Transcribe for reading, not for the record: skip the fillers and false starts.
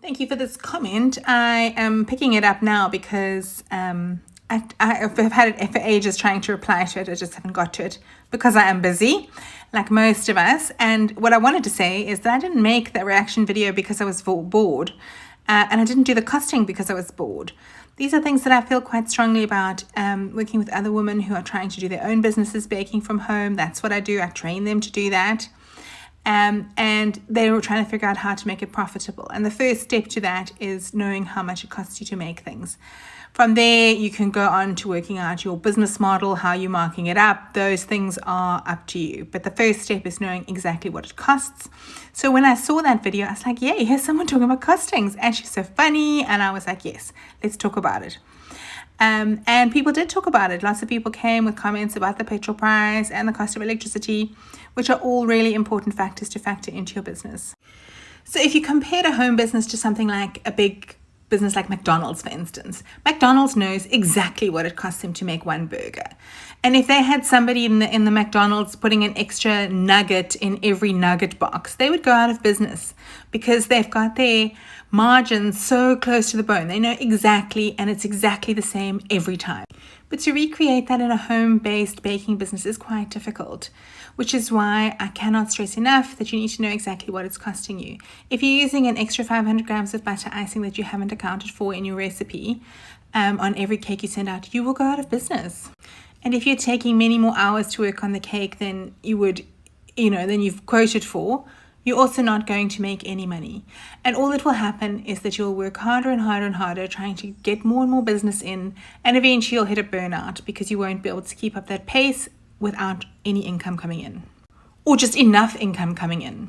Thank you for this comment. I am picking it up now because I've had it for ages trying to reply to it. I just haven't got to it because I am busy, like most of us. And what I wanted to say is that I didn't make that reaction video because I was bored. And I didn't do the costing because I was bored. These are things that I feel quite strongly about, working with other women who are trying to do their own businesses, baking from home. That's what I do. I train them to do that. And they were trying to figure out how to make it profitable. And the first step to that is knowing how much it costs you to make things. From there, you can go on to working out your business model, how you're marking it up. Those things are up to you. But the first step is knowing exactly what it costs. So when I saw that video, I was like, yay, here's someone talking about costings. And she's so funny. And I was like, yes, let's talk about it. And people did talk about it. Lots of people came with comments about the petrol price and the cost of electricity, which are all really important factors to factor into your business. So if you compare a home business to something like a big business like McDonald's, for instance, McDonald's knows exactly what it costs them to make one burger. And if they had somebody in the McDonald's putting an extra nugget in every nugget box, they would go out of business because they've got their margins so close to the bone. They know exactly, and it's exactly the same every time. But to recreate that in a home-based baking business is quite difficult, which is why I cannot stress enough that you need to know exactly what it's costing you. If you're using an extra 500 grams of butter icing that you haven't accounted for in your recipe on every cake you send out, you will go out of business. And if you're taking many more hours to work on the cake than you would, than you've quoted for, you're also not going to make any money. And all that will happen is that you'll work harder and harder and harder trying to get more and more business in, and eventually you'll hit a burnout because you won't be able to keep up that pace without any income coming in, or just enough income coming in.